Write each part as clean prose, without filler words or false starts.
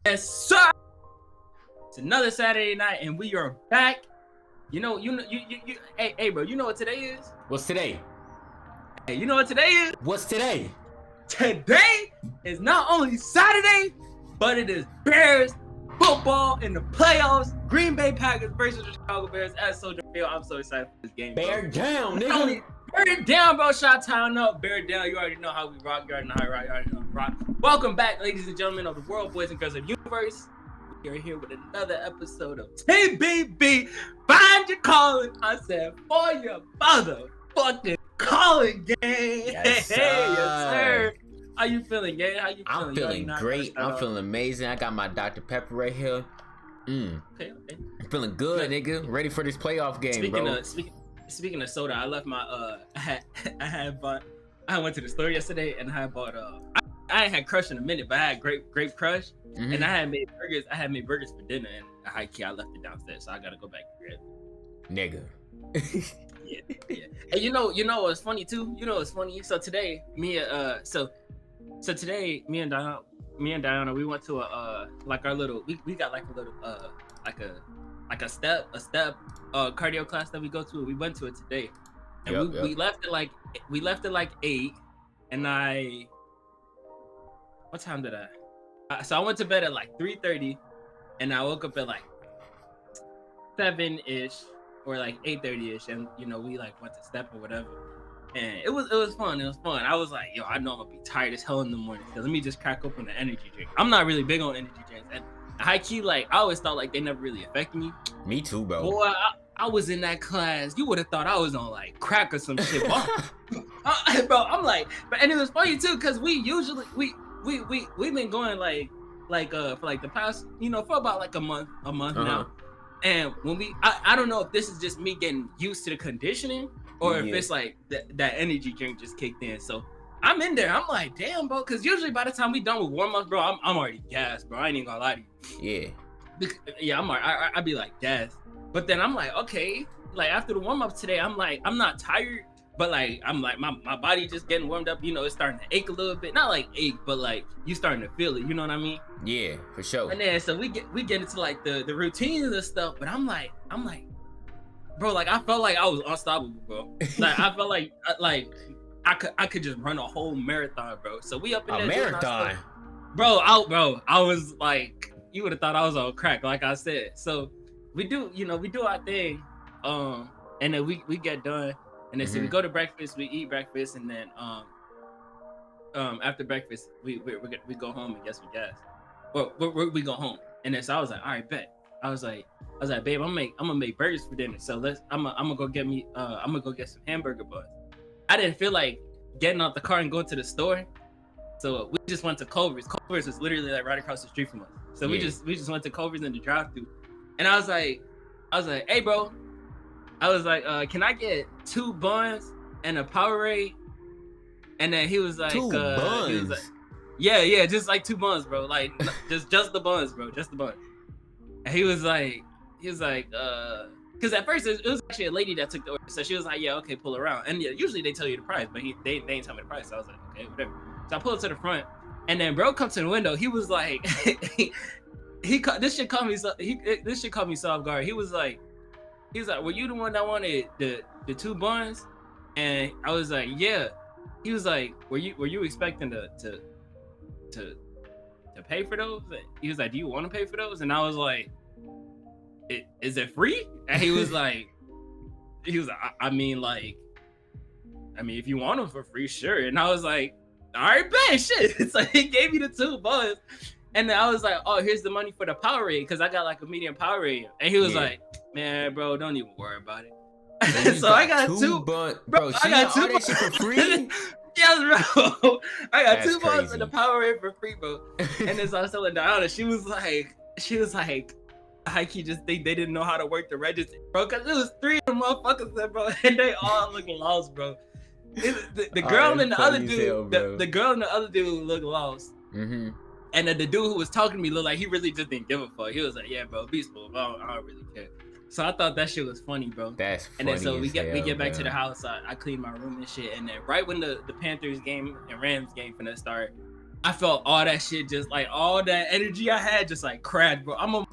Yes, sir. It's another Saturday night, and we are back. Hey, bro. You know what today is? What's today? Hey, you know what today is? What's today? Today is not only Saturday, but it is Bears football in the playoffs. Green Bay Packers versus the Chicago Bears at Soldier Field. I'm so excited for this game. Bear bro. down, nigga. Bear it down, bro. Shot-town up. Bear it down. You already know how we rock. You already know how we rock. You already know how we rock. Welcome back, ladies and gentlemen of the world, boys and girls of the universe. We are here with another episode of TBB. Find your calling. I said, for your motherfucking calling, gang. Yes, sir. Yes, sir. How you feeling, gang? How you feeling? I'm feeling great. I'm feeling amazing. I got my Dr. Pepper right here. Okay. I'm feeling good, nigga. Ready for this playoff game, bro. Speaking of soda, I left my I went to the store yesterday and I bought I ain't had Crush in a minute, but I had grape Crush, and I had made burgers. I had made burgers for dinner, and I left it downstairs, so I gotta go back and grab it. Nigga. yeah. And you know what's funny too? You know what's funny? So today, today, me and Diana, we went to a like our little we got like a little like a step cardio class that we go to. We went to it today, and we left it like 8, and what time did I? So I went to bed at like 3:30, and I woke up at like 7-ish or like 8:30-ish, and we like went to step or whatever, and it was fun. It was fun. I was like, yo, I know I'm gonna be tired as hell in the morning, so let me just crack open the energy drink. I'm not really big on energy drinks, and high key, like I always thought like they never really affected me. Me too, bro. Boy, I was in that class. You would have thought I was on like crack or some shit, bro. I'm like, and it was funny too, cause we usually we've been going for like the past, for about like a month now. And when I don't know if this is just me getting used to the conditioning or if it's like that energy drink just kicked in. So I'm in there. I'm like, damn, bro. Cause usually by the time we done with warm-ups, bro, I'm already gassed, bro. I ain't even gonna lie to you. Yeah, I'd be like gassed. But then I'm like, okay, like after the warm-up today, I'm like, I'm not tired, but like I'm like my body just getting warmed up, it's starting to ache a little bit. Not like ache, but like you starting to feel it, you know what I mean? Yeah, for sure. And then so we get into like the routines and stuff, but I'm like, bro, like I felt like I was unstoppable, bro. Like I felt like I could just run a whole marathon, bro. So we up in there marathon. Bro, I was like, you would have thought I was on crack, like I said. So we do our thing, and then we get done, and then so we go to breakfast, we eat breakfast, and then after breakfast we go home and get some gas. Well, we go home, and then so I was like, all right, bet. I was like, babe, I'm gonna make burgers for dinner. So I'm gonna go get some hamburger buns. I didn't feel like getting out the car and going to the store, so we just went to Culver's. Culver's was literally like right across the street from us. So we just went to Culver's in the drive-thru, and I was like, hey, bro, I was like, can I get 2 buns and a Powerade? And then he was like, buns. He was like, yeah, just like 2 buns, bro. Like just the buns, bro, just the buns. And he was like, because at first it was actually a lady that took the order, so she was like, yeah, okay, pull around. And yeah, usually they tell you the price, but they ain't tell me the price. So I was like, okay, whatever. So I pulled to the front, and then bro comes to the window. He was like, this shit caught me so off guard. He was like, were you the one that wanted the 2 buns? And I was like, yeah. He was like, were you expecting to pay for those? He was like, do you want to pay for those? And I was like, is it free? And he was like, I mean, if you want them for free, sure. And I was like, all right, bet, shit. It's like he gave me the 2 buns, and then I was like, oh, here's the money for the Powerade, because I got like a medium Powerade. And he was like, man, bro, don't even worry about it. So I got 2 buns, bro. I got 2 buns for free. Yes, bro. I got 2 buns and the Powerade for free, bro. And then so I was telling Diana, she was like, I just think they didn't know how to work the register, bro, because it was 3 of them motherfuckers there, bro, and they all looking lost, bro. The girl and the other dude, the girl and the other dude looked lost. And then the dude who was talking to me looked like he really just didn't give a fuck. He was like, yeah, bro, be smooth. I don't really care. So I thought that shit was funny, bro. That's funny. And then so we get back to the house. I cleaned my room and shit. And then right when the Panthers game and Rams game finna start, I felt all that shit, just like all that energy I had, just like crashed, bro. I'm on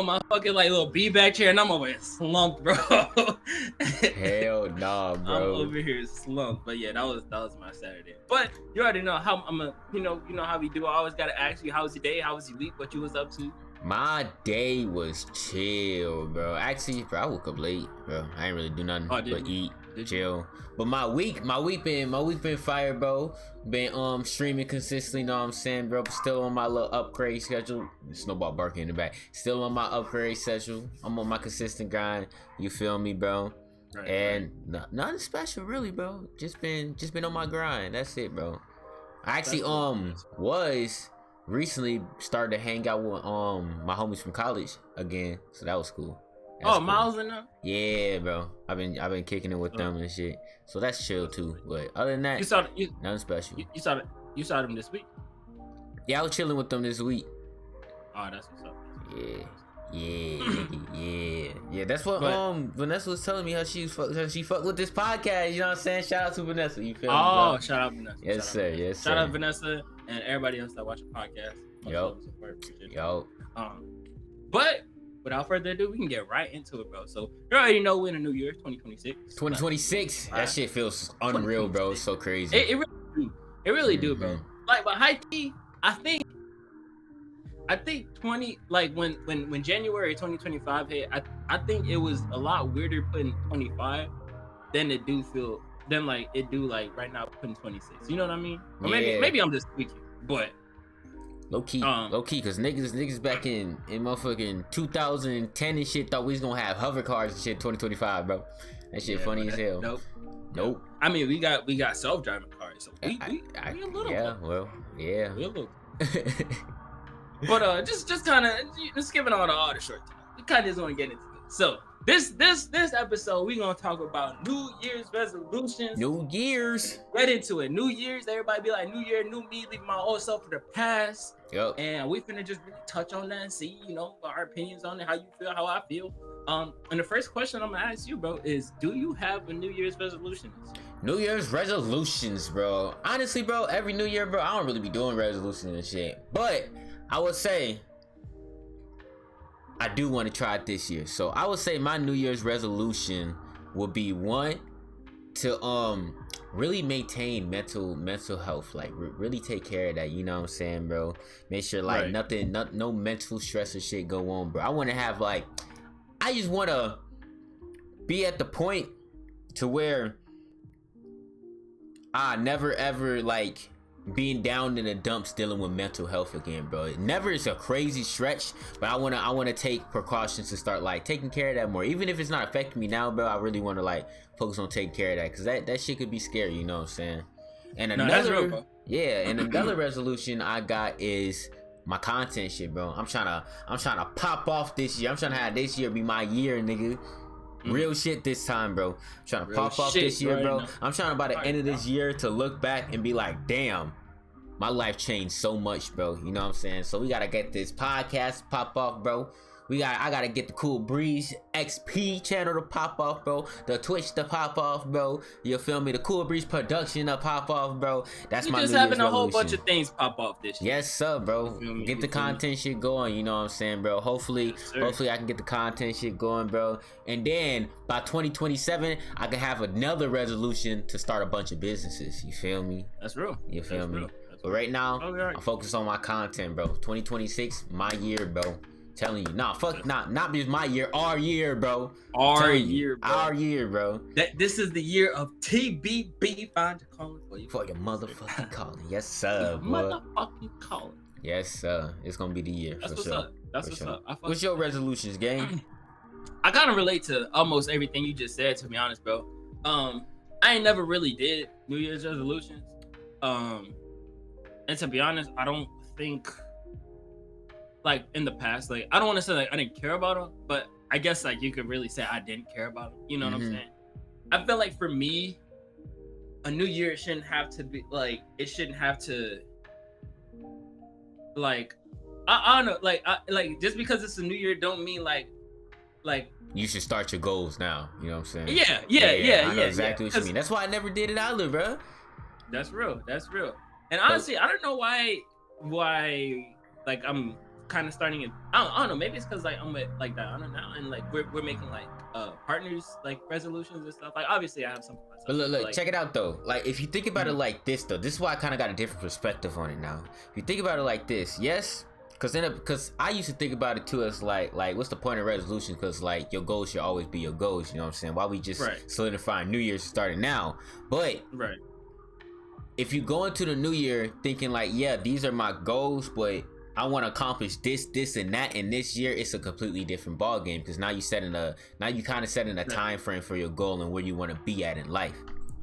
my fucking like little beanbag chair, and I'm over here slumped, bro. Hell nah, bro. I'm over here slumped, but yeah, that was my Saturday. But you already know how I'm a, you know how we do. I always gotta ask you, how was your day? How was your week? What you was up to? My day was chill, bro. Actually, bro, I woke up late, bro. I ain't really do nothing but eat, chill. But my week been fire, bro. Been streaming consistently, know what I'm saying, bro. Still on my little upgrade schedule. Snowball barking in the back. Still on my upgrade schedule. I'm on my consistent grind. You feel me, bro? Right, and right. Nothing special, really, bro. Just been on my grind. That's it, bro. I actually was recently started to hang out with my homies from college again, so that was cool. That's cool. Miles in them? Yeah, bro. I've been kicking it with them and shit, so that's chill too. But other than that, nothing special. You saw them this week? Yeah, I was chilling with them this week. Oh, that's what's up. Yeah. That's what Vanessa was telling me, how she fucked with this podcast. You know what I'm saying? Shout out to Vanessa. You feel me? Oh, shout out Vanessa. Yes, sir. Yes, sir. Shout out Vanessa and everybody else that watch the podcast. Yo. But without further ado, we can get right into it, bro. So you already know we're in a new year, 2026. 2026. That shit feels unreal, bro. It's so crazy. It really do. It really do, bro. Like, but high key, I think 20, like when January 2025 hit, I think it was a lot weirder putting 25 than it do like right now putting 26. You know what I mean? Or maybe I'm just tweaking, but low key, cause niggas back in motherfucking 2010 and shit thought we was gonna have hover cars and shit 2025, bro. That shit funny as hell. Nope. I mean, we got self-driving cars, so we a little. Yeah, well, yeah. We a little. But just kind of skipping all the short time. We kind of just want to get into it. So this episode, we gonna talk about New Year's resolutions. New Year's. Right into it. New Year's. Everybody be like, New Year, new me. Leave my old self for the past. Yep. And we finna just really touch on that and see, our opinions on it, how you feel, how I feel. And the first question I'm gonna ask you, bro, is do you have a New Year's resolutions? New Year's resolutions, bro. Honestly, bro, every New Year, bro, I don't really be doing resolutions and shit. But I would say I do want to try it this year. So I would say my New Year's resolution would be one to really maintain mental health, like really take care of that, you know what I'm saying, bro? Make sure like no mental stress or shit go on, bro. I want to have I just want to be at the point to where I never ever being down in the dumps dealing with mental health again, bro. It never is a crazy stretch, but I wanna take precautions to start taking care of that more. Even if it's not affecting me now, bro, I really wanna focus on taking care of that, because that shit could be scary, you know what I'm saying? And another another resolution I got is my content shit, bro. I'm trying to pop off this year. I'm trying to have this year be my year, nigga. Real shit this time, bro. I'm trying to pop off this year, bro. I'm trying to, by the end of this year, to look back and be like, damn, my life changed so much, bro. You know what I'm saying? So we gotta get this podcast pop off, bro. I gotta get the Cool Breeze XP channel to pop off, bro. The Twitch to pop off, bro. You feel me? The Cool Breeze production to pop off, bro. That's my New Year's resolution. Having a whole bunch of things pop off this year. Yes, sir, bro. Get the content shit going, you know what I'm saying, bro. Hopefully I can get the content shit going, bro. And then by 2027, I can have another resolution to start a bunch of businesses. You feel me? That's real. You feel me? But right now, I'm focused on my content, bro. 2026, my year, bro. Telling you, not just my year, our year, bro. Our year, bro. This is the year of TBB. Find your calling for you. For your motherfucking calling. Yes, sir. Motherfucking calling. Yes, sir. It's gonna be the year. That's for what's sure. up. That's what's up. What's your resolutions, gang? I kind of relate to almost everything you just said, to be honest, bro. I ain't never really did New Year's resolutions. And to be honest, I don't think in the past, I don't want to say I didn't care about them, but I guess you could really say I didn't care about them. You know what I'm saying? I feel like for me, a new year shouldn't have to be it shouldn't have to I don't know, just because it's a new year don't mean you should start your goals now. You know what I'm saying? Yeah. I know exactly what you mean. That's why I never did it either, bro. That's real. And honestly, I don't know why like I'm kind of starting it. I don't know. Maybe it's because like I'm with like Diana now, and like we're making like partners like resolutions and stuff. Like obviously I have some for myself. But look, like, check it out though. Like if you think about it like this though, this is why I kind of got a different perspective on it now. If you think about it like this, yes, because I used to think about it too as like what's the point of resolution? Because like your goals should always be your goals. You know what I'm saying? Why we just solidifying New Year's starting now? But if you go into the new year thinking like, yeah, these are my goals, but I want to accomplish this, and that, and this year it's a completely different ball game because now you kind of setting a time frame for your goal and where you want to be at in life.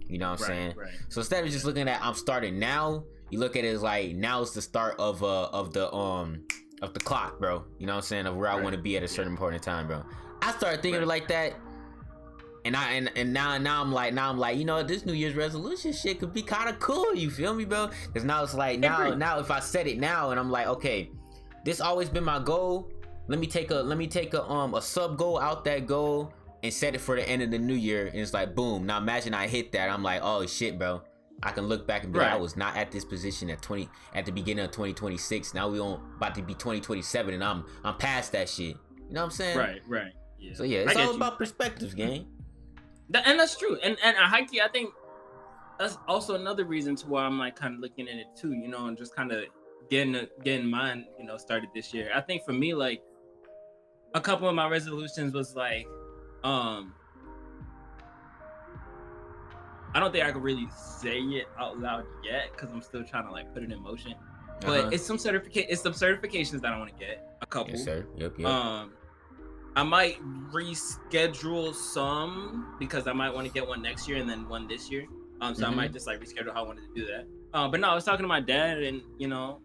You know what I'm saying? So instead of just looking at I'm starting now, you look at it as like now is the start of the clock, bro. You know what I'm saying? Of where I want to be at a certain point in time, bro. I started thinking of it like that. And now I'm like, you know, this New Year's resolution shit could be kind of cool. You feel me, bro? Because now it's like now if I set it now and I'm like, okay, this always been my goal. Let me take a sub goal out that goal and set it for the end of the new year. And it's like, boom. Now imagine I hit that. I'm like, oh shit, bro. I can look back and be like, I was not at this position at the beginning of 2026. Now we about to be 2027, and I'm past that shit. You know what I'm saying? Right. Yeah. So yeah, it's all about perspectives, gang. And that's true. And I think that's also another reason to why I'm like kind of looking at it too, you know, and just kind of getting mine, you know, started this year. I think for me, like a couple of my resolutions was like, I don't think I could really say it out loud yet because I'm still trying to like put it in motion. But it's some certifications that I want to get. A couple. Yes, sir. Yep. I might reschedule some because I might want to get one next year and then one this year. So I might just like reschedule how I wanted to do that. But no, I was talking to my dad, and you know,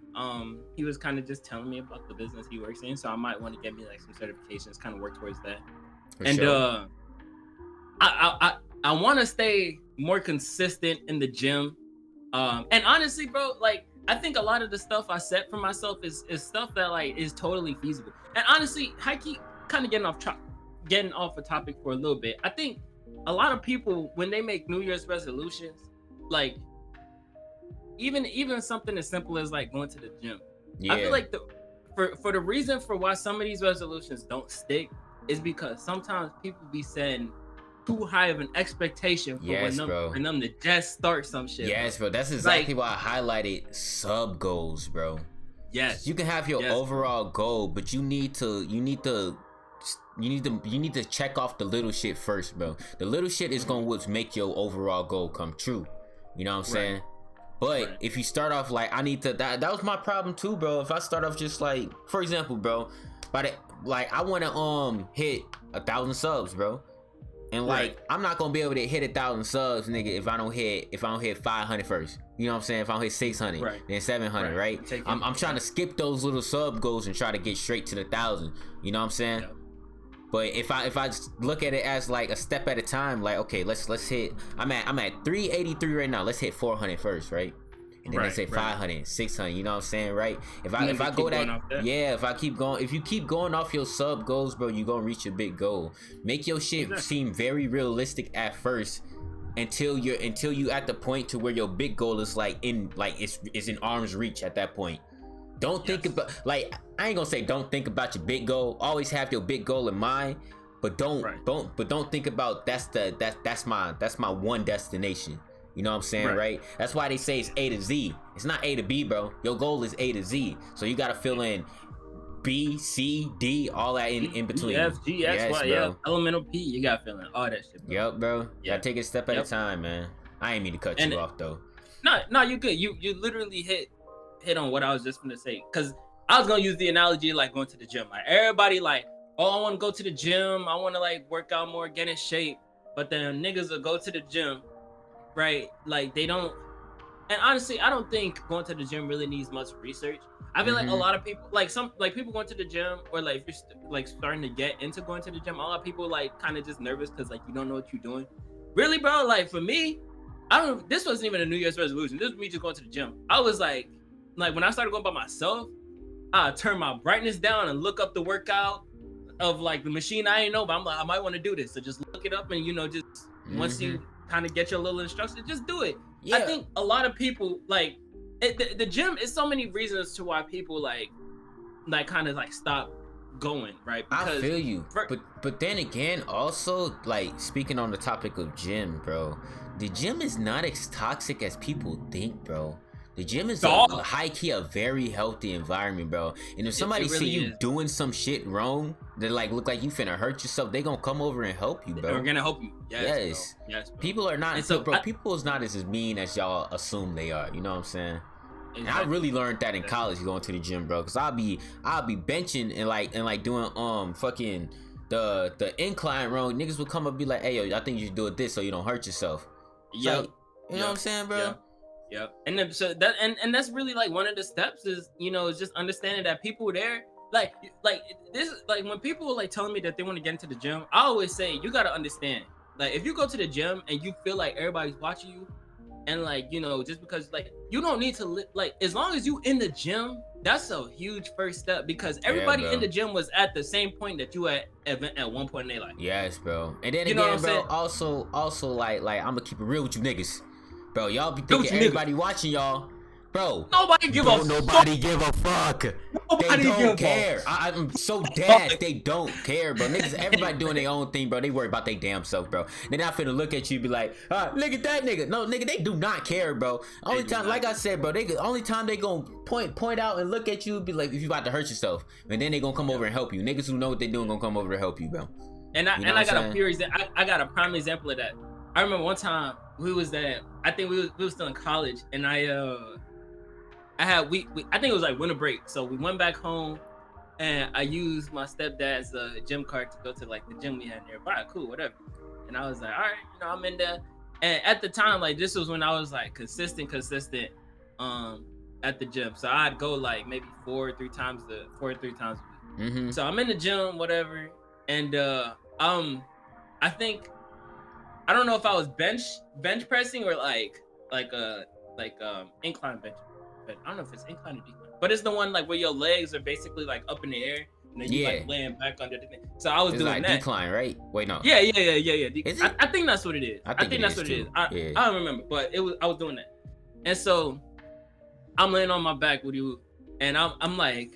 he was kind of just telling me about the business he works in. So I might want to get me like some certifications, kind of work towards that. I want to stay more consistent in the gym. And honestly, bro, like I think a lot of the stuff I set for myself is stuff that like is totally feasible. And honestly, Heike, kind of getting off a topic for a little bit. I think a lot of people when they make New Year's resolutions, like even something as simple as like going to the gym. I feel like for the reason for why some of these resolutions don't stick is because sometimes people be setting too high of an expectation for them to just start some shit. Yes, bro. That's exactly why I highlighted sub goals, bro. Yes. You can have your overall goal, but you need to check off the little shit first, bro. The little shit is gonna make your overall goal come true. You know what I'm saying? But if you start off like that was my problem too, bro. If I start off just like, for example, bro, I want to hit 1,000 subs, bro. And like I'm not gonna be able to hit 1,000 subs, nigga, if I don't hit 500 first. You know what I'm saying? If I don't hit 600, then 700, right? I'm trying to skip those little sub goals and try to get straight to the 1,000. You know what I'm saying? But if I just look at it as like a step at a time, like okay, let's hit. I'm at 383 right now. Let's hit 400 first, right? And then let's hit 500, 600. You know what I'm saying, right? If I go that, if you keep going off your sub goals, bro, you gonna reach your big goal. Make your shit seem very realistic at first, until you at the point to where your big goal is it's in arm's reach at that point. Don't think about, like, I ain't gonna say don't think about your big goal. Always have your big goal in mind, but don't think about that's my one destination. You know what I'm saying, right? That's why they say it's A to Z. It's not A to B, bro. Your goal is A to Z. So you gotta fill in B, C, D, all that in between. F, G, X, Y, yeah. Elemental P. You gotta fill in all that shit, bro. Yep, bro. You gotta take it a step at a time, man. I ain't mean to cut you off though. No, you're good. You literally hit on what I was just gonna say, because I was gonna use the analogy like going to the gym. Like everybody like, oh, I want to go to the gym. I want to like work out more, get in shape. But then niggas will go to the gym, right? Like they don't. And honestly, I don't think going to the gym really needs much research. I feel like a lot of people, like people going to the gym, or like if you're starting to get into going to the gym, a lot of people like kind of just nervous because like you don't know what you're doing. Really, bro? Like for me, this wasn't even a New Year's resolution. This was me just going to the gym. I was like when I started going by myself, I turn my brightness down and look up the workout of like the machine I ain't know, but I'm like, I might want to do this. So just look it up and, you know, just once you kind of get your little instructions, just do it. Yeah. I think a lot of people, like the gym is so many reasons to why people like kind of like stop going, right? Because I feel you, but then again, also like speaking on the topic of gym, bro, the gym is not as toxic as people think, bro. The gym is high-key a very healthy environment, bro. And if somebody really see you doing some shit wrong, they like look like you finna hurt yourself, they gonna come over and help you, bro. They're gonna help you. Yes. Bro. Yes, bro. People are not, people is not as mean as y'all assume they are. You know what I'm saying? Exactly. And I really learned that in college going to the gym, bro. Cause I'll be benching and like doing fucking the incline wrong. Niggas will come up and be like, hey yo, I think you should do it this so you don't hurt yourself. Yeah. So, you know what I'm saying, bro? Yeah. And then, so that and that's really like one of the steps is, you know, is just understanding that people there like this, like when people like telling me that they want to get into the gym, I always say you gotta understand, like if you go to the gym and you feel like everybody's watching you, and like, you know, just because like you don't need to like, as long as you in the gym, that's a huge first step, because everybody in the gym was at the same point that you at one point in their life. Yes, bro. And then again, bro, also like I'm gonna keep it real with you niggas, bro. Y'all be thinking everybody watching y'all. Bro, nobody give a fuck. They don't care. I'm so dead. They don't care, bro. Niggas, everybody doing their own thing, bro. They worry about their damn self, bro. They're not finna look at you and be like, look at that nigga. No, nigga, they do not care, bro. Only time, like I said, bro, only time they gonna point out and look at you and be like, if you about to hurt yourself, and then they gonna come over and help you. Niggas who know what they doing gonna come over to help you, bro. And I got a pure example. I got a prime example of that. I remember one time we was there. I think we was still in college, and I think it was like winter break, so we went back home, and I used my stepdad's gym card to go to like the gym we had nearby. Cool, whatever. And I was like, all right, you know, I'm in there. And at the time, like this was when I was like consistent at the gym. So I'd go like maybe 4 or 3 times a week. Mm-hmm. So I'm in the gym, whatever, and I think, I don't know if I was bench pressing or like incline bench. I don't know if it's incline or decline, but it's the one like where your legs are basically like up in the air and then you like laying back under the thing. So I was doing like that. Decline, right? Wait, no. Yeah. Is it? I think that's what it is. I think that's what it is. I don't remember, but I was doing that. And so I'm laying on my back with you, and I'm like,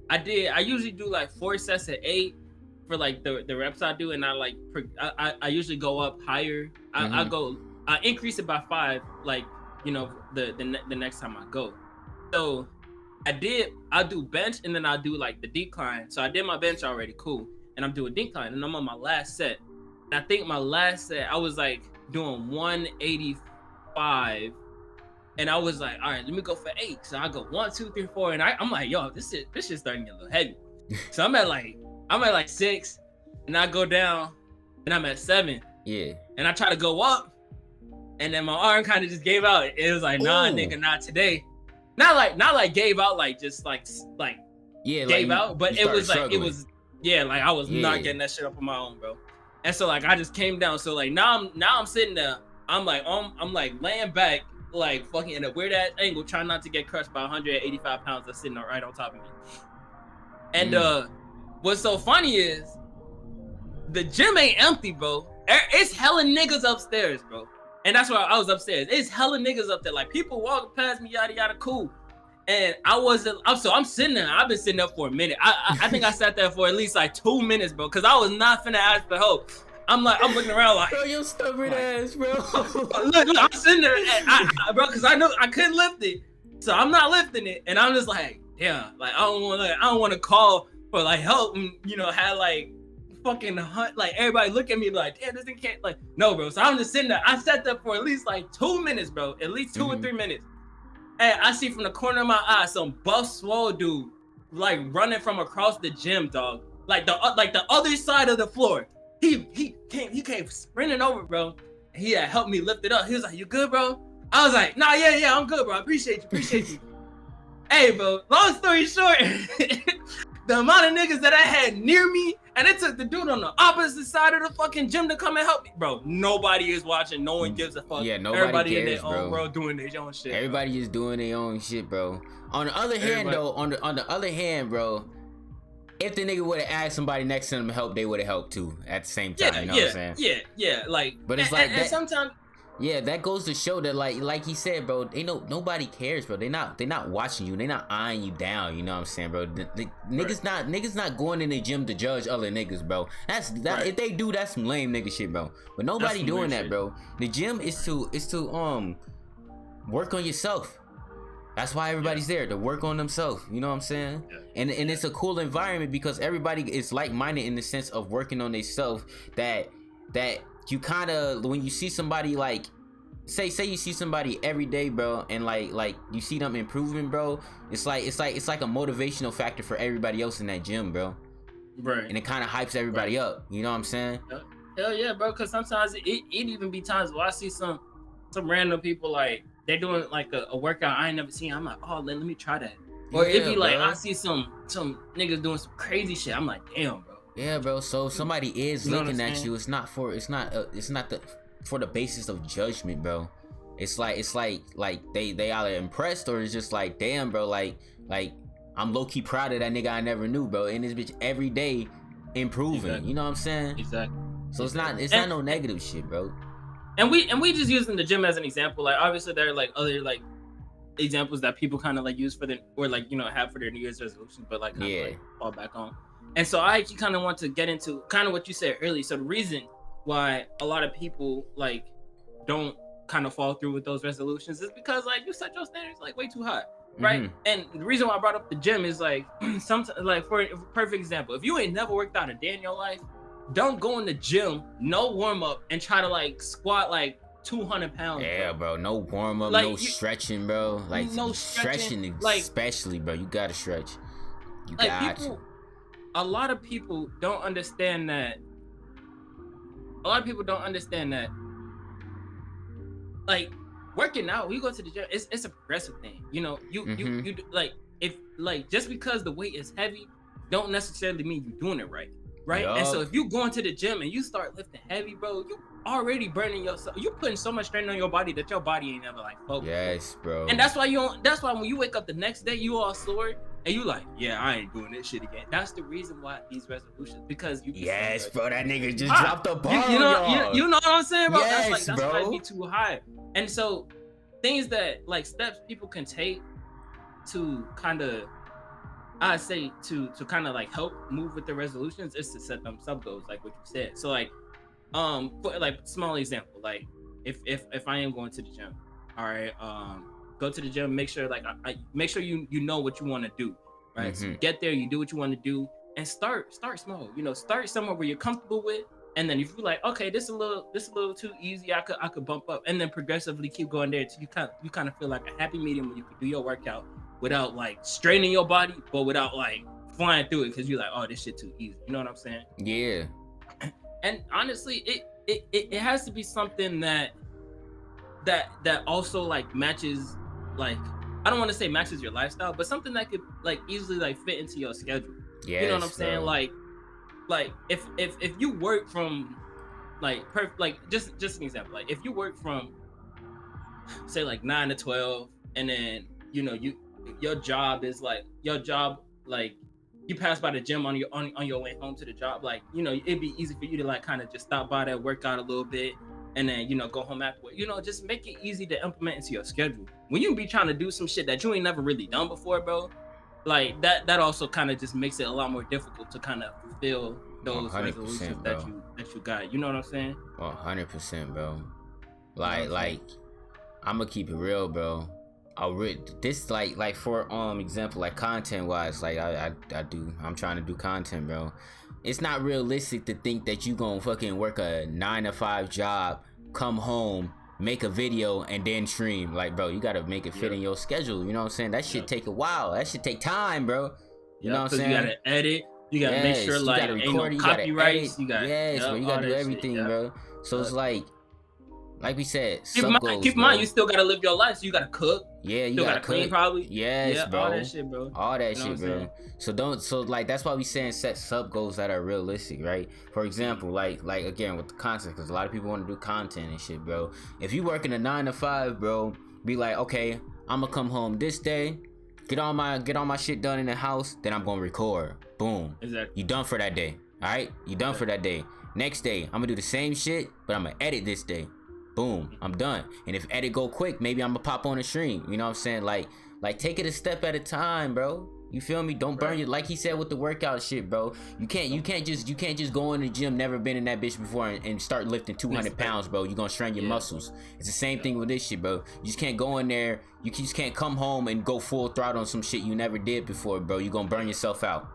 I usually do like 4 sets of 8 for like the reps I do, and I usually go up higher. I increase it by 5, like, you know, the next time I go. So I do bench, and then I do like the decline. So I did my bench already, cool. And I'm doing decline, and I'm on my last set. And I think my last set, I was like doing 185. And I was like, all right, let me go for 8. So I go 1, 2, 3, 4. And I'm like, yo, this shit's starting to get a little heavy. So I'm at like 6, and I go down, and I'm at 7. Yeah. And I try to go up, and then my arm kind of just gave out. It was like, nah, nigga, not today. Not like gave out, like just like gave out, but it was like, like I was not getting that shit up on my own, bro. And so like I just came down. So like now I'm sitting there. I'm like laying back, like fucking in a weird ass angle, trying not to get crushed by 185 pounds that's sitting right on top of me. And what's so funny is the gym ain't empty, bro. It's hella niggas upstairs, bro. And that's why I was upstairs. It's hella niggas up there. Like people walking past me, yada yada, cool. And I'm sitting there. I've been sitting up for a minute. I think I sat there for at least like 2 minutes, bro, because I was not finna ask for help. I'm looking around like, bro, you stubborn ass, bro. look, I'm sitting there, and bro, because I knew I couldn't lift it, so I'm not lifting it, and I'm just like, yeah, like I don't want to call for like help, and you know, had like fucking like everybody look at me like, damn, this thing can't, like, no, bro. So I'm just sitting there. I sat there for at least like 2 minutes, bro, at least 2 or 3 minutes, and I see from the corner of my eye some buff swole dude like running from across the gym, dog, like the other side of the floor. He came sprinting over, bro. He had helped me lift it up. He was like, you good, bro? I was like, nah, yeah, I'm good, bro. I appreciate you. Hey, bro, long story short, the amount of niggas that I had near me, and it took the dude on the opposite side of the fucking gym to come and help me, bro. Nobody is watching. No one gives a fuck. Yeah, nobody Everybody cares, in their bro. own world doing their own shit. Everybody is doing their own shit, bro. On the other hand, though, on the other hand, bro, if the nigga would have asked somebody next to them to help, they would have helped too at the same time. You know what I'm saying? Yeah. Like, but it's and sometimes, Yeah, that goes to show that like he said, bro, nobody cares, bro. They not watching you. They not eyeing you down. You know what I'm saying, bro? Niggas not going in the gym to judge other niggas, bro. Right. If they do, that's some lame nigga shit, bro. But nobody doing that, bro. The gym is to work on yourself. That's why everybody's there, to work on themselves. You know what I'm saying? And it's a cool environment because everybody is like-minded in the sense of working on themselves. That you kind of, when you see somebody like, say you see somebody every day, bro, and like you see them improving, bro. It's like a motivational factor for everybody else in that gym, bro. Right. And it kind of hypes everybody up. You know what I'm saying? Hell yeah, bro. Because sometimes it even be times where I see some random people like they're doing like a workout I ain't never seen. I'm like, oh, let me try that. Or it'd be like, I see some niggas doing some crazy shit. I'm like, damn, bro. Yeah, bro. So somebody is looking at you. It's not for the basis of judgment, bro. It's like they either impressed or it's just like, damn, bro. Like I'm low key proud of that nigga I never knew, bro. And this bitch every day improving. Exactly. You know what I'm saying? Exactly. So it's not no negative shit, bro. And we just using the gym as an example. Like obviously there are like other like examples that people kind of like use for have for their New Year's resolutions, but like kind of like fall back on. And so I actually kind of want to get into kind of what you said earlier. So the reason why a lot of people like don't kind of fall through with those resolutions is because like you set your standards like way too high, right? Mm-hmm. And the reason why I brought up the gym is like sometimes, like for a perfect example, if you ain't never worked out a day in your life, don't go in the gym, no warm up, and try to like squat like 200 pounds. Yeah, bro. No warm up, like, no stretching, bro. Like no stretching, like, especially, bro. You gotta stretch. You like got people, a lot of people don't understand that. Like working out, we go to the gym. It's a progressive thing. You know, you like if like just because the weight is heavy, don't necessarily mean you're doing it right. Right. Yup. And so if you go into the gym and you start lifting heavy, bro, you already burning yourself. You putting so much strain on your body that your body ain't ever like focused. Yes, bro. And that's why when you wake up the next day, you all sore and you like, yeah, I ain't doing this shit again. That's the reason why these resolutions, because you. Yes, bro. That nigga just dropped the bomb. You know what I'm saying, bro? Yes, that's why it be too high. And so things that like steps people can take to kind of, I say to kind of like help move with the resolutions is to set them sub goals, like what you said. So like, for like small example, like if I am going to the gym, all right, go to the gym, make sure like I make sure you know what you want to do, right? Mm-hmm. So you get there, you do what you want to do, and start small. You know, start somewhere where you're comfortable with, and then if you're like, okay, this is a little too easy, I could bump up, and then progressively keep going there until you kind of feel like a happy medium where you could do your workout without like straining your body, but without like flying through it because you're like, oh, this shit too easy. You know what I'm saying? Yeah. And honestly, it has to be something that also like matches, like, I don't want to say matches your lifestyle, but something that could like easily like fit into your schedule. Yeah, you know what I'm saying? Like if you work from like just an example, like if you work from say like 9 to 12, and then you know your job you pass by the gym on your way home to the job, like, you know, it'd be easy for you to like kind of just stop by there, work out a little bit, and then, you know, go home afterward. You know, just make it easy to implement into your schedule. When you be trying to do some shit that you ain't never really done before, bro, like that also kind of just makes it a lot more difficult to kind of fulfill those resolutions that you got. You know what I'm saying? 100%, bro. Like I'm gonna keep it real, bro. This like for example, like content wise, like I'm trying to do content, bro. It's not realistic to think that you gonna fucking work a 9 to 5 job, come home, make a video, and then stream. Like, bro, you gotta make it fit in your schedule. You know what I'm saying? That shit take a while. That shit take time, bro. You know what I'm saying? You gotta edit. You gotta make sure like you gotta record, ain't no copyrights. You gotta bro. You gotta do everything, bro. So it's like we said, keep in mind, you still gotta live your life. So you gotta cook. Yeah, you gotta clean probably. Yes, bro. All that shit, bro. All that shit, bro. So like that's why we saying set sub goals that are realistic, right? For example, like again with the content, because a lot of people want to do content and shit, bro. If you working a 9 to 5, bro, be like, okay, I'm gonna come home this day, get all my shit done in the house, then I'm gonna record. Boom. Exactly. You done for that day. All right, you done for that day. Next day, I'm gonna do the same shit, but I'm gonna edit this day. Boom, I'm done. And if edit go quick, maybe I'm gonna pop on a stream. You know what I'm saying? Like take it a step at a time, bro. You feel me? Don't burn your, like he said with the workout shit, bro. You can't just go in the gym, never been in that bitch before, and start lifting 200 pounds, bro. You're gonna strain your muscles. It's the same thing with this shit, bro. You just can't go in there. You just can't come home and go full throttle on some shit you never did before, bro. You're gonna burn yourself out.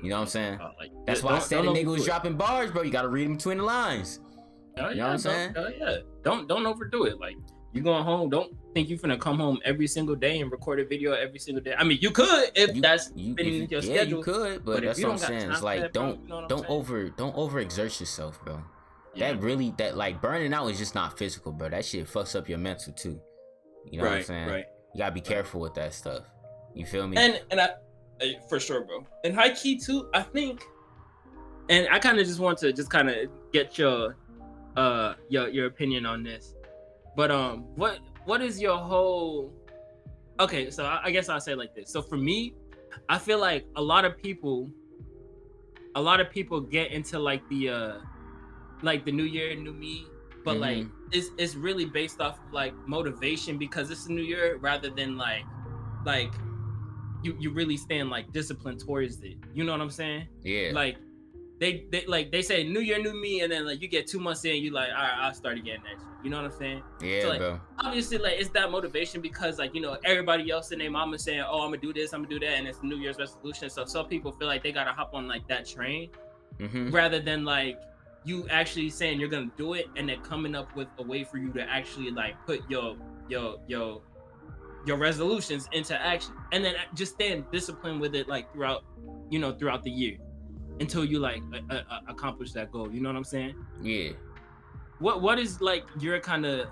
You know what I'm saying? That's why I said the nigga was dropping bars, bro. You gotta read them between the lines. You know what I'm saying? Don't overdo it. Like, you going home, don't think you finna come home every single day and record a video every single day. I mean, you could if that's fitting your schedule. Yeah, you could, but that's what I'm saying. It's like, don't overexert yourself, bro. That like burning out is just not physical, bro. That shit fucks up your mental too. You know what I'm saying? Right. You gotta be careful with that stuff. You feel me? And I for sure, bro. And high key too, I think. And I kind of just want to just kind of get your opinion on this. But what is your whole? Okay, so I guess I'll say it like this. So for me, I feel like a lot of people get into like the new year, new me, but like it's really based off of like motivation because it's a new year rather than like you really staying like disciplined towards it. You know what I'm saying? Yeah. Like they say new year, new me, and then like you get 2 months in, you like, all right, I'll start again next year. You know what I'm saying? Yeah, so, like, bro. Obviously, like it's that motivation because like, you know, everybody else and their mama saying, oh, I'm gonna do this, I'm gonna do that, and it's New Year's resolution. So some people feel like they gotta hop on like that train rather than like you actually saying you're gonna do it and then coming up with a way for you to actually like put your resolutions into action and then just staying disciplined with it like throughout the year until you like accomplish that goal. You know what I'm saying? Yeah. What is like your kind of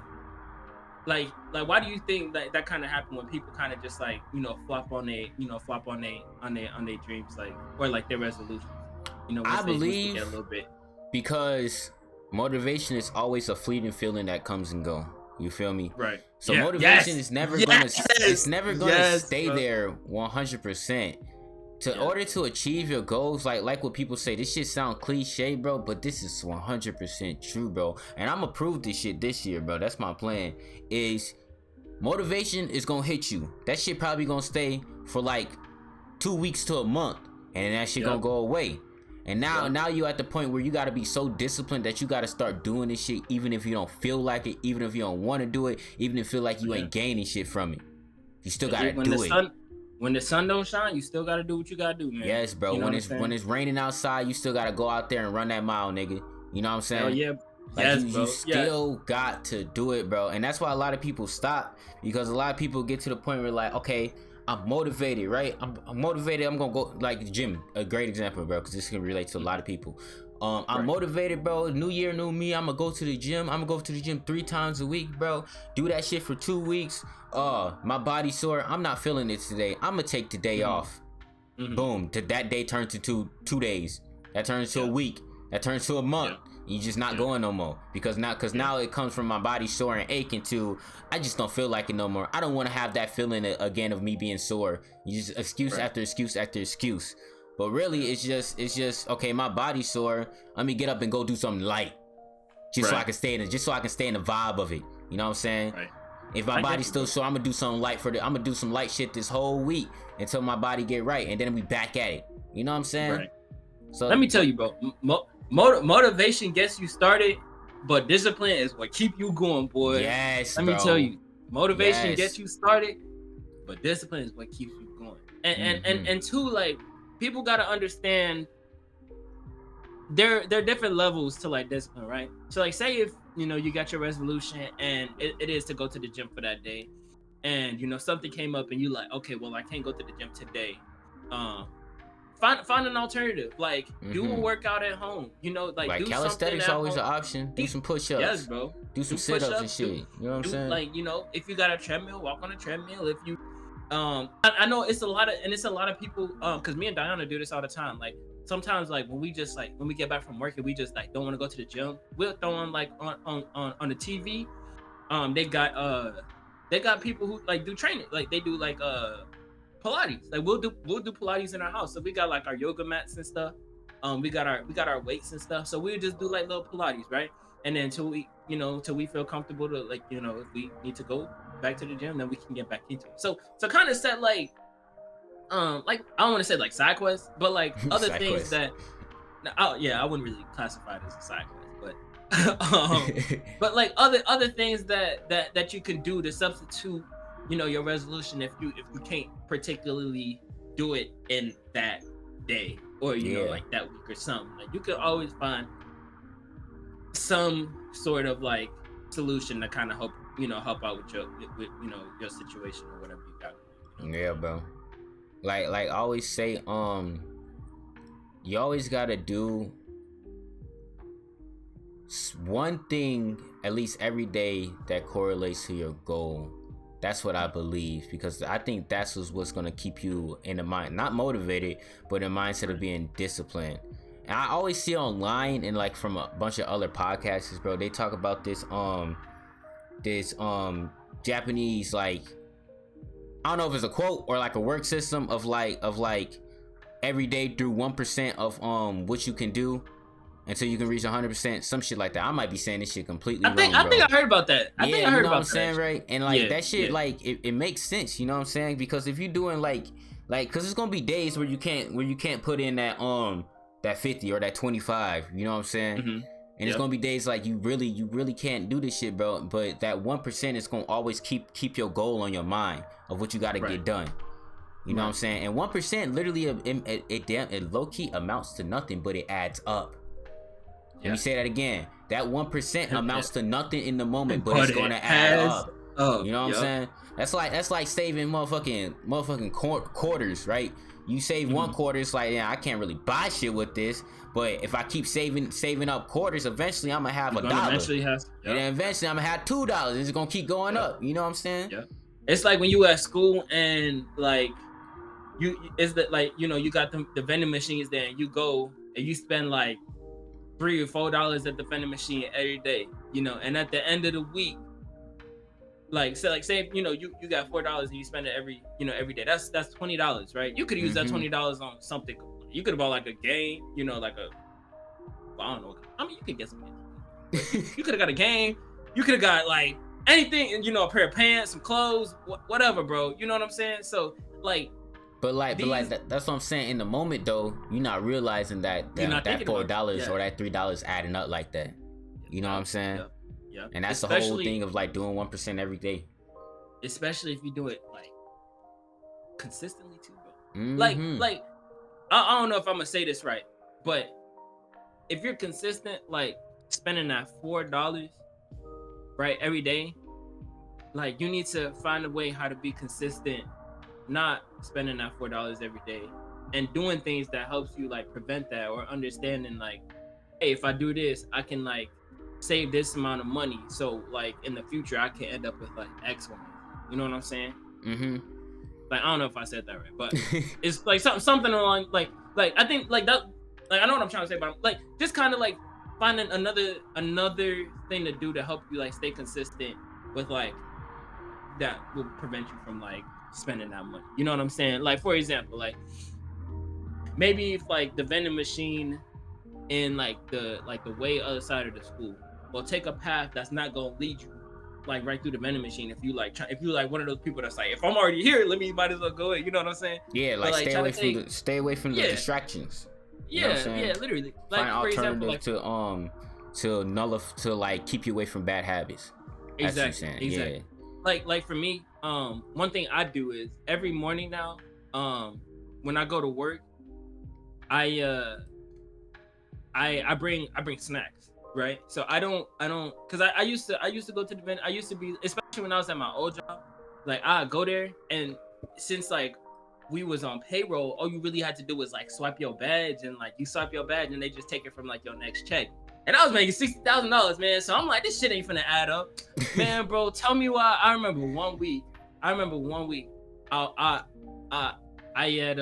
like why do you think that kind of happen when people kind of just like, you know, flop on their dreams, like, or like their resolutions? You know, I believe a little bit because motivation is always a fleeting feeling that comes and go. You feel me? Right. So motivation is never gonna stay there 100%. In order to achieve your goals, like what people say, this shit sound cliche, bro, but this is 100% true, bro. And I'm gonna prove this shit this year, bro. That's my plan. Is motivation is gonna hit you. That shit probably gonna stay for like 2 weeks to a month, and then that shit gonna go away. And now you at the point where you gotta be so disciplined that you gotta start doing this shit, even if you don't feel like it, even if you don't want to do it, even if you feel like you ain't gaining shit from it. You still gotta do it. When the sun don't shine, you still gotta do what you gotta do, man. Yes, bro. You know when it's raining outside, you still gotta go out there and run that mile, nigga. You know what I'm saying? Hell yeah. Like, yes, you still got to do it, bro. And that's why a lot of people stop, because a lot of people get to the point where like, okay, I'm motivated, right? I'm motivated. I'm gonna go like the gym. A great example, bro, because this can relate to a lot of people. I'm motivated, bro. New year, new me. I'm gonna go to the gym. I'm gonna go to the gym 3 times a week, bro. Do that shit for 2 weeks. My body sore. I'm not feeling it today. I'm gonna take the day off. Boom. That day turns into 2 days. That turns to a week. That turns to a month. You just not going no more because now it comes from my body sore and aching to I just don't feel like it no more. I don't want to have that feeling again of me being sore. You just excuse after excuse after excuse. But really, it's just okay. My body's sore. Let me get up and go do something light, so I can stay in the vibe of it. You know what I'm saying? Right. If my body's still sore, I'm gonna do something light I'm gonna do some light shit this whole week until my body get right, and then we back at it. You know what I'm saying? Right. So let me tell you, bro. Motivation gets you started, but discipline is what keep you going, boy. Yes, Let me tell you, motivation gets you started, but discipline is what keeps you going. And two, like, people gotta understand there are different levels to like discipline, right? So like, say if you know you got your resolution and it is to go to the gym for that day, and you know something came up and you like, okay, well I can't go to the gym today. Find an alternative, like do a workout at home, you know, like do calisthenics always an option. Do some push-ups. Yes, bro. Do some sit-ups and shit. You know what I'm saying? Like, you know, if you got a treadmill, walk on a treadmill. If you I know it's a lot of people, because me and Diana do this all the time. Like sometimes, like when we get back from work and we just like don't want to go to the gym, we'll throw on like on the TV. They got people who like do training, like they do like Pilates. Like we'll do Pilates in our house. So we got like our yoga mats and stuff. We got our weights and stuff. So we'll just do like little Pilates, right? and then till we feel comfortable to like, if we need to go back to the gym, then we can get back into it. So kind of set like I don't want to say like side quests, but like other Side things quests. that I wouldn't really classify it as a side quest, but but like other things that you can do to substitute, your resolution if you can't particularly do it in that day or like that week or something. Like you could always find some sort of like solution to kind of help out with your situation or whatever you got. Yeah, bro. Like I always say, you always gotta do one thing at least every day that correlates to your goal. That's what I believe, because I think that's what's gonna keep you in the mind, not motivated, but in the mindset of being disciplined. And I always see online and like from a bunch of other podcasts, bro, they talk about this Japanese, like, I don't know if it's a quote or like a work system of like every day do 1% of what you can do until you can reach 100%, some shit like that. I might be saying this shit completely wrong, bro. I think I heard about that. I think I heard you know about what I'm saying, that. right? And like that shit, like it makes sense, you know what I'm saying? Because if you're doing like cause there's gonna be days where you can't put in that 50 or that 25, you know what I'm saying? Mm-hmm. And it's gonna be days like you really can't do this shit, bro. But that 1% is gonna always keep your goal on your mind of what you gotta get done. You know what I'm saying? And 1% literally it low key amounts to nothing, but it adds up. Let me say that again. That 1% amounts to nothing in the moment, but it's gonna add up. You know what I'm saying? That's like saving motherfucking quarters, right? You save one quarter, it's like, yeah, I can't really buy shit with this. But if I keep saving up quarters, eventually I'm gonna have $1. And then eventually I'm gonna have $2. It's gonna keep going up. You know what I'm saying? Yeah. It's like when you at school and like you got the vending machines there, and you go and you spend like $3 or $4 at the vending machine every day, and at the end of the week, say you got $4 and you spend it every day. That's $20, right? You could use that $20 on something. You could have bought like a game, like I don't know. I mean, you could get some games. You could have got a game. You could have got like anything, a pair of pants, some clothes, whatever, bro. You know what I'm saying? So like. But that's what I'm saying. In the moment, though, you're not realizing that $4 or that $3 adding up like that. You know what I'm saying? Yeah. And that's the whole thing of like doing 1% every day. Especially if you do it like consistently too, bro. Mm-hmm. Like I don't know if I'm gonna say this right, but if you're consistent, like spending that $4, right, every day, like you need to find a way how to be consistent. Not spending that $4 every day and doing things that helps you like prevent that, or understanding like, hey, if I do this, I can like save this amount of money, so like in the future I can end up with like X one. You know what I'm saying? Mm-hmm. Like I don't know if I said that right, but it's like something along like I think like that, like I know what I'm trying to say, but like just kind of like finding another thing to do to help you like stay consistent with like that will prevent you from like spending that money. You know what I'm saying? Like for example, like maybe if like the vending machine in like the way other side of the school, well, take a path that's not gonna lead you like right through the vending machine. If you like one of those people that's like, if I'm already here, might as well go in. You know what I'm saying? Yeah, like, stay away from the distractions. You know what I'm saying? Literally. Like find for alternative example, to like keep you away from bad habits. Exactly. Yeah. Like for me, one thing I do is every morning now, when I go to work, I bring snacks, right? So I don't because I used to go to the event. I used to be, especially when I was at my old job, like I go there, and since like we was on payroll, all you really had to do was like swipe your badge, and like you swipe your badge and they just take it from like your next check. And I was making $60,000, man. So I'm like, this shit ain't finna add up, man, bro. Tell me why. I remember one week. I had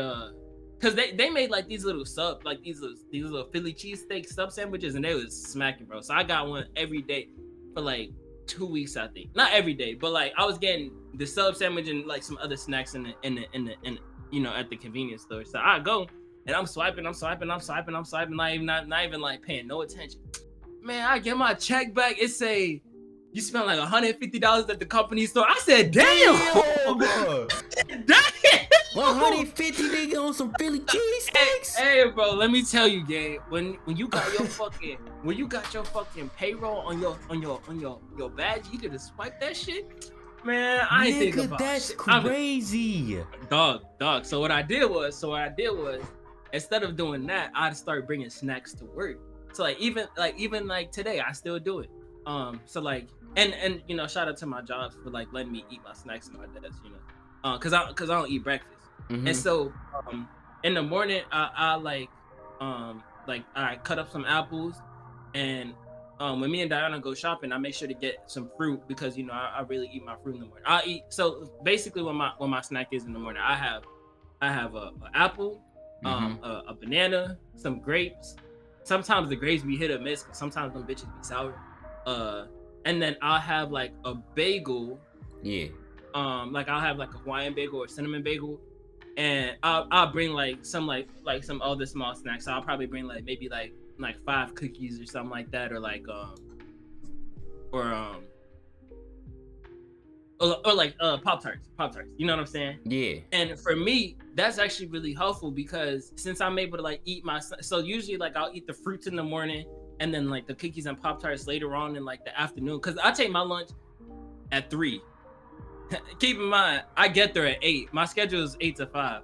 cause they made like these little sub, like these little Philly cheesesteak sub sandwiches, and they was smacking, bro. So I got one every day for like 2 weeks, I think. Not every day, but like I was getting the sub sandwich and like some other snacks in the at the convenience store. So I go and I'm swiping, not even like paying no attention. man, I get my check back. It say you spent like $150 at the company store. I said, damn, bro. damn. 150 nigga on some Philly cheesesteaks. Hey, bro, let me tell you, gang. When you got your fucking payroll on your badge, you could have swiped that shit. Man, I ain't think about that's shit. crazy. Dog. So what I did was, instead of doing that, I'd start bringing snacks to work. So like even today, I still do it. So like, and you know, shout out to my jobs for like letting me eat my snacks in my desk, you know, cause I don't eat breakfast. Mm-hmm. And so in the morning, I cut up some apples, and when me and Diana go shopping, I make sure to get some fruit because you know I really eat my fruit in the morning. I eat so basically when my snack is in the morning, I have a apple, a banana, some grapes. Sometimes the grapes be hit or miss, because sometimes them bitches be sour. And then I'll have like a bagel. Yeah. Like I'll have like a Hawaiian bagel or cinnamon bagel. And I'll bring like some other small snacks. So I'll probably bring like maybe like 5 cookies or something like that, or like Pop-Tarts. You know what I'm saying? Yeah. And for me, that's actually really helpful because since I'm able to like eat so usually like I'll eat the fruits in the morning and then like the cookies and Pop-Tarts later on in like the afternoon, because I take my lunch at 3. Keep in mind, I get there at 8. My schedule is 8 to 5.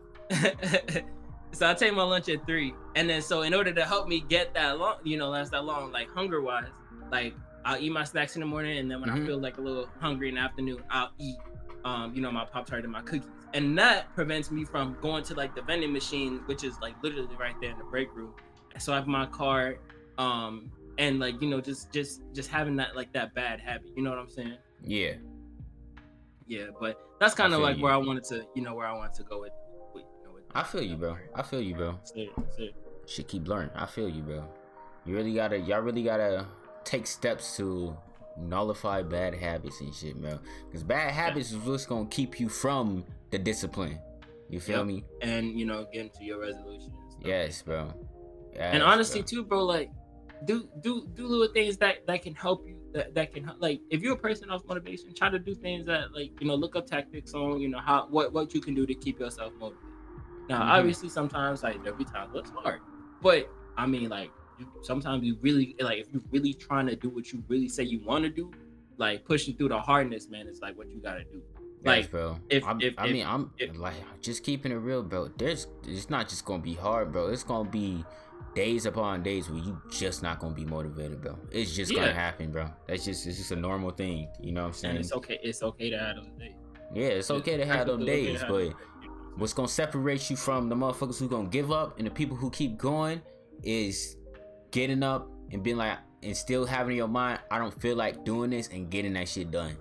So I take my lunch at 3. And then so in order to help me get that long, you know, last that long, like hunger wise, like I'll eat my snacks in the morning, and then when I feel like a little hungry in the afternoon, I'll eat you know, my Pop-Tart and my cookies. And that prevents me from going to like the vending machine, which is like literally right there in the break room. So I have my card, and like, you know, just having that like that bad habit, you know what I'm saying? Yeah. Yeah, but that's kind of like where I wanted to go with I feel you, bro. Shit keep learning. I feel you, bro. Y'all really gotta take steps to nullify bad habits and shit, bro. Because bad habits is what's gonna keep you from the discipline. You feel me? And you know, getting to your resolutions. Yes, bro. Yes, and honestly, too, bro, like do little things that can help you. That can, like, if you're a person of motivation, try to do things that, like, you know, look up tactics on, you know, what you can do to keep yourself motivated. Now, obviously, sometimes like every time it's hard, but I mean, like, sometimes you really, like, if you're really trying to do what you really say you want to do, like pushing through the hardness, man, it's like what you gotta do. Like, yes, bro. I'm like, just keeping it real, bro. It's not just gonna be hard, bro. It's gonna be days upon days where you just not gonna be motivated, bro. It's just gonna happen, bro. It's just a normal thing. You know what I'm saying? And it's okay to have those days. Yeah, it's okay to have those days, but what's gonna separate you from the motherfuckers who gonna give up and the people who keep going is getting up and being like, and still having in your mind, I don't feel like doing this, and getting that shit done.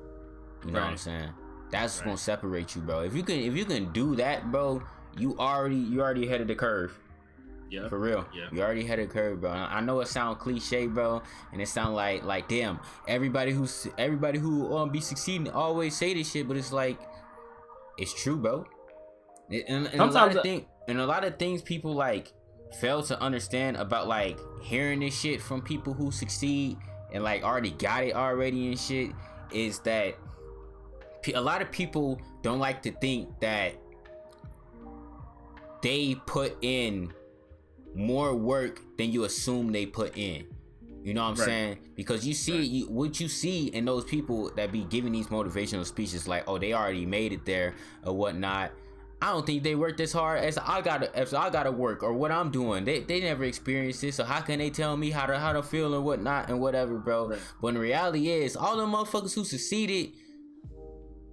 You know what I'm saying? That's what's gonna separate you, bro. If you can do that, bro, you already ahead of the curve. Yeah, for real. Yeah, you already had a curve, bro. I know it sound cliche, bro, and it sound like damn, everybody who be succeeding always say this shit, but it's like, it's true, bro. And a lot of things people like fail to understand about like hearing this shit from people who succeed and like already got it already and shit is that a lot of people don't like to think that they put in more work than you assume they put in. You know what I'm saying? Because you see what you see in those people that be giving these motivational speeches, like, oh, they already made it there or whatnot. I don't think they worked as hard as I gotta work, or what I'm doing. They never experienced this, so how can they tell me how to feel and whatnot and whatever, bro? Right. But the reality is, all the motherfuckers who succeeded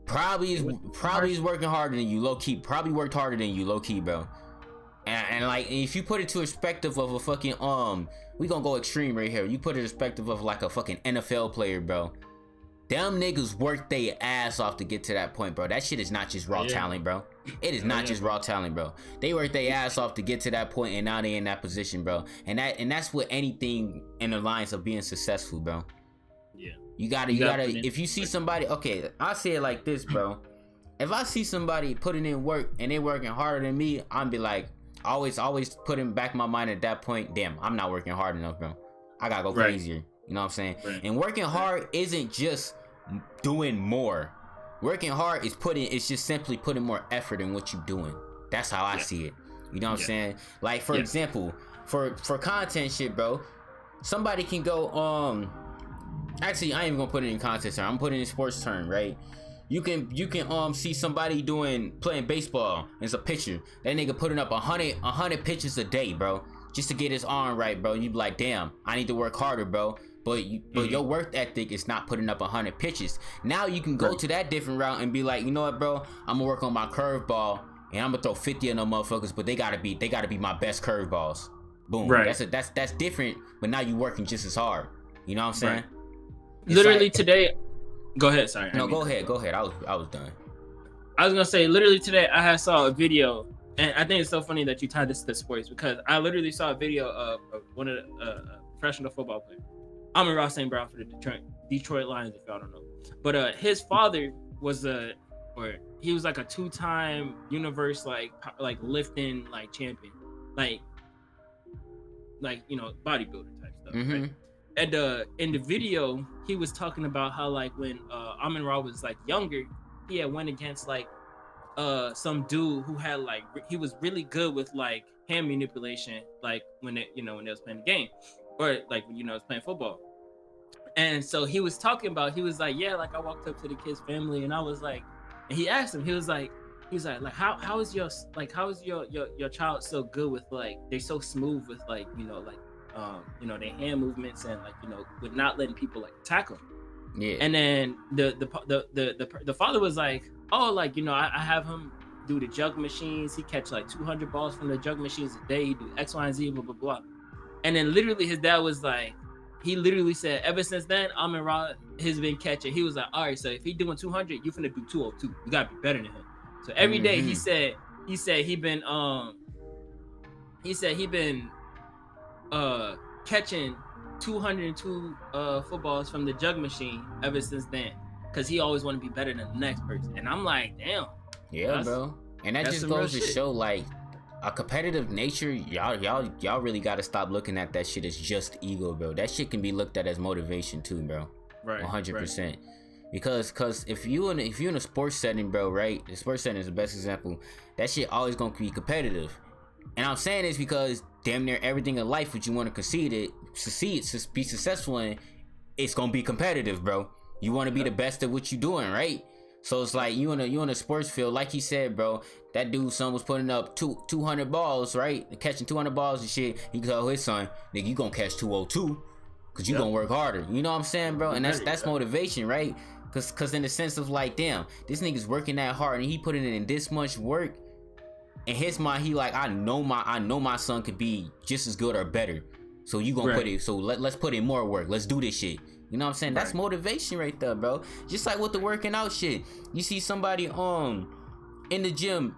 probably is working harder than you, low key. Probably worked harder than you, low key, bro. And like, if you put it to perspective of a fucking we gonna go extreme right here. You put it in perspective of like a fucking NFL player, bro. Them niggas worked their ass off to get to that point, bro. That shit is not just raw talent, bro. It is not just raw talent, bro. They worked their ass off to get to that point, and now they in that position, bro. And that's what anything in the lines of being successful, bro. Yeah. You gotta. If you see somebody, okay, I'll say it like this, bro. If I see somebody putting in work and they working harder than me, I'm be like, always put in back my mind at that point, damn, I'm not working hard enough, bro. I gotta go crazier. You know what I'm saying? Right. And working hard isn't just doing more. Working hard is just simply putting more effort in what you're doing. That's how I see it. You know what I'm saying? Like, for example, for content shit, bro, somebody can go, actually, I ain't even gonna put it in context term. I'm putting it in sports term, right? You can see somebody playing baseball as a pitcher. That nigga putting up 100 pitches a day, bro, just to get his arm right, bro. You be like, damn, I need to work harder, bro. But your work ethic is not putting up 100 pitches. Now you can go to that different route and be like, you know what, bro? I'm gonna work on my curveball and I'm gonna throw 50 of them motherfuckers, but they gotta be my best curveballs. Boom. Right. That's different. But now you working just as hard. You know what I'm saying? Right. Literally today. Go ahead. Sorry. No, go ahead. I was done. I was gonna say, literally today, I saw a video, and I think it's so funny that you tied this to sports, because I literally saw a video of one of the professional football players. I'm a Ross St. Brown for the Detroit Lions, if y'all don't know. But his father was he was like a 2-time universe like lifting like champion, like you know, bodybuilder type stuff. Mm-hmm. Right? And in the video, he was talking about how like when Amon-Ra was like younger, he had went against like some dude who had like he was really good with like hand manipulation, like when they was playing the game, or like when was playing football. And so he was talking about, he was like, yeah, like I walked up to the kid's family and I was like, and he asked him, he was like how is your child so good with like, they're so smooth with like their hand movements and like with not letting people like attack them. Yeah. And then the father was like, oh, like I have him do the jug machines. He catch like 200 balls from the jug machines a day. He do X, Y, and Z, blah blah blah. And then literally his dad was like, he literally said, ever since then, Amon-Ra has been catching. He was like, all right, so if he doing 200, you finna do 202. You gotta be better than him. So every day he said he been catching 202 footballs from the jug machine ever since then, because he always want to be better than the next person. And I'm like, damn. Yeah, bro. And that just goes to show like a competitive nature. Y'all really got to stop looking at that shit as just ego, bro. That shit can be looked at as motivation too, bro. Right. 100%. Right. Because if you in a sports setting, bro, right? The sports setting is the best example. That shit always gonna be competitive. And I'm saying this because damn near everything in life what you want to be successful in, it's gonna be competitive, bro. You want to be the best at what you doing, right? So it's like you in a sports field, like he said, bro. That dude son was putting up 200 balls, right? Catching 200 balls and shit. He told his son, nigga, you gonna catch 202 because you gonna work harder. You know what I'm saying, bro? And that's motivation, right? Cause in the sense of like, damn, this nigga's working that hard and he putting in this much work. In his mind, he like, I know my son could be just as good or better. So you gonna put it. So let's put in more work. Let's do this shit. You know what I'm saying? That's motivation right there, bro. Just like with the working out shit. You see somebody in the gym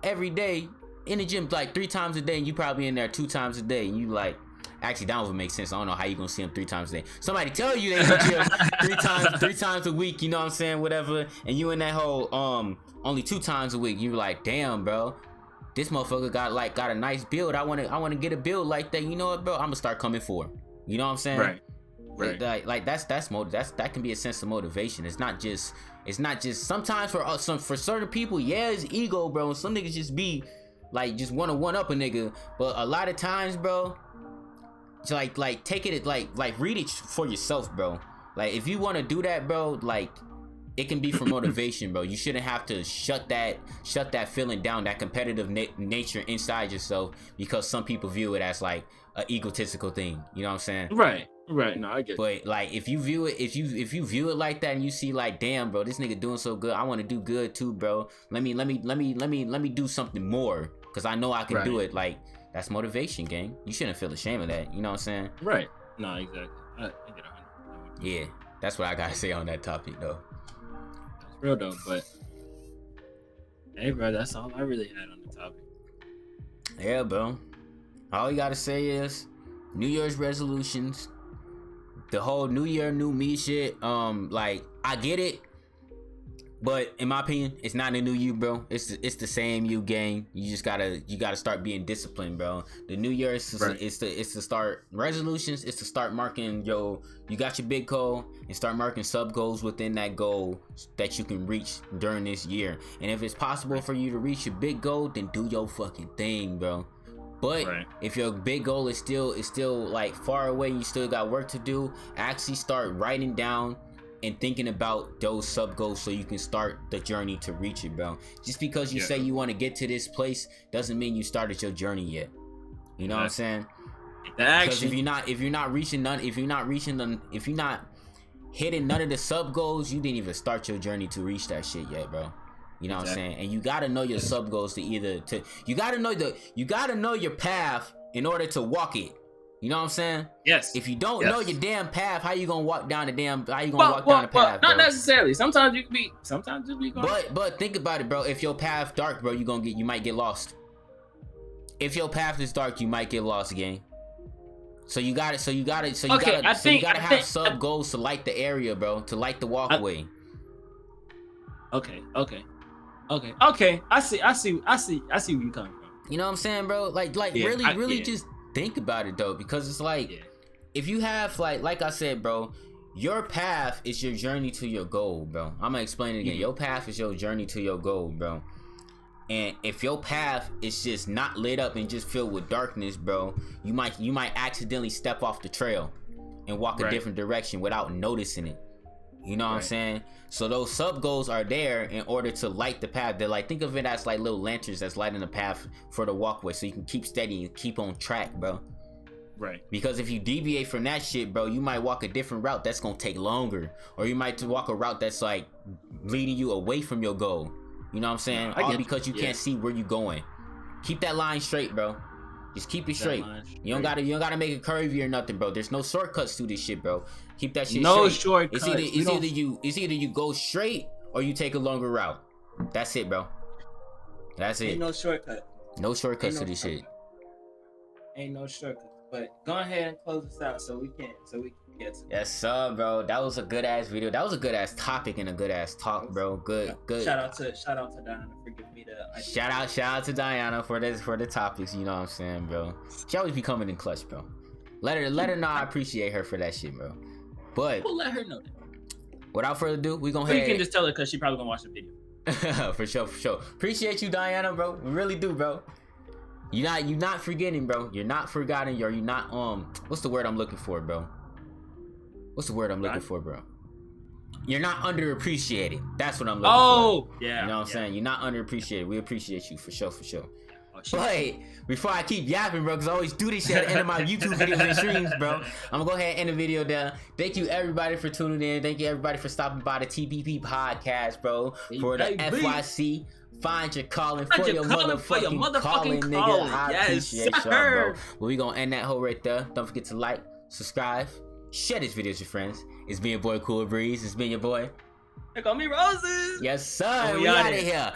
every day, in the gym like 3 times a day, and you probably in there 2 times a day, and you like, actually that don't even make sense. I don't know how you gonna see them 3 times a day. Somebody tell you they in the gym 3 times a week, you know what I'm saying? Whatever, and you in that whole only 2 times a week. You like, damn, bro. This motherfucker got a nice build. I wanna get a build like that. You know what, bro? I'm gonna start coming for him. You know what I'm saying? Right. Like that can be a sense of motivation. It's not just sometimes for certain people, yeah, it's ego, bro. And some niggas just be like just wanna one up a nigga. But a lot of times, bro, like take it like read it for yourself, bro. Like if you wanna do that, bro, like it can be for motivation, bro. You shouldn't have to shut that feeling down, that competitive nature inside yourself, because some people view it as like an egotistical thing. You know what I'm saying? Right. No, I get it. But like if you view it like that and you see like, damn, bro, this nigga doing so good, I want to do good too, bro. Let me do something more, because I know I can do it. Like that's motivation, gang. You shouldn't feel ashamed of that. You know what I'm saying? Right. No, exactly. I get 100. Yeah, that's what I gotta say on that topic, though. That's real though, but hey, bro, that's all I really had on the topic. Yeah, bro. All you gotta say is New Year's resolutions. The whole New Year, new me shit. Like I get it. But in my opinion, it's not a new you, bro. It's the same you gang. You just gotta start being disciplined, bro. The new year is to start resolutions. It's to start marking you got your big goal and start marking sub goals within that goal that you can reach during this year. And if it's possible for you to reach your big goal, then do your fucking thing, bro. But if your big goal is still like far away, you still got work to do, actually start writing down and thinking about those sub goals so you can start the journey to reach it, bro. Just because you say you want to get to this place doesn't mean you started your journey yet. You know what I'm saying? Because if you're not hitting none of the sub goals, you didn't even start your journey to reach that shit yet, bro. You know what I'm saying? And you gotta know your sub goals you gotta know your path in order to walk it. You know what I'm saying? Yes. If you don't know your damn path, how you gonna walk down the path? Not necessarily. Sometimes you be going. But think about it, bro. If your path dark, bro, you might get lost. If your path is dark, you might get lost again. So you gotta have sub goals to light the area, bro, to light the walkway. Okay. I see where you coming from. You know what I'm saying, bro? Really just think about it though, because it's like if you have like I said, bro, your path is your journey to your goal, bro. I'm gonna explain it again. Your path is your journey to your goal, bro. And if your path is just not lit up and just filled with darkness, bro, you might accidentally step off the trail and walk a different direction without noticing it. You know what I'm saying? So those sub goals are there in order to light the path. They're like, think of it as like little lanterns that's lighting the path for the walkway, so you can keep steady and keep on track, bro. Right. Because if you deviate from that shit, bro, you might walk a different route that's gonna take longer, or you might walk a route that's like leading you away from your goal. You know what I'm saying? All because you can't see where you're going. Keep that line straight, bro. Just keep it straight. You don't gotta make it curvy or nothing, bro. There's no shortcuts to this shit, bro. Keep that shit straight. No shortcuts. It's either you go straight or you take a longer route. That's it, bro. That's it. Ain't no shortcut. No shortcuts to this shit. Ain't no shortcut. But go ahead and close this out so we can get to Yes, sir, bro. That was a good ass video. That was a good ass topic and a good ass talk, bro. Good. Shout out to Diana for giving me the shout out to Diana for the topics. You know what I'm saying, bro. She always be coming in clutch, bro. Let her know I appreciate her for that shit, bro. But we'll let her know that. Without further ado, we gonna. Or you can just tell her because she probably gonna watch the video. For sure. Appreciate you, Diana, bro. We really do, bro. You're not forgetting, bro. You're not forgotten. You're not what's the word I'm looking for, bro? You're not underappreciated. That's what I'm looking for. Oh, yeah. You know what I'm saying? You're not underappreciated. We appreciate you for sure. But before I keep yapping, bro, because I always do this shit at the end of my YouTube videos and streams, bro, I'm gonna go ahead and end the video down. Thank you everybody for tuning in. Thank you everybody for stopping by the TBB podcast, bro. For the FYC. Find your calling for your motherfucking calling, nigga. I appreciate y'all, bro. Well, we gonna end that hoe right there. Don't forget to like, subscribe, share this video with your friends. It's been your boy Cool Breeze. It's been your boy. They call me Rowze. Yes, sir. We out of here.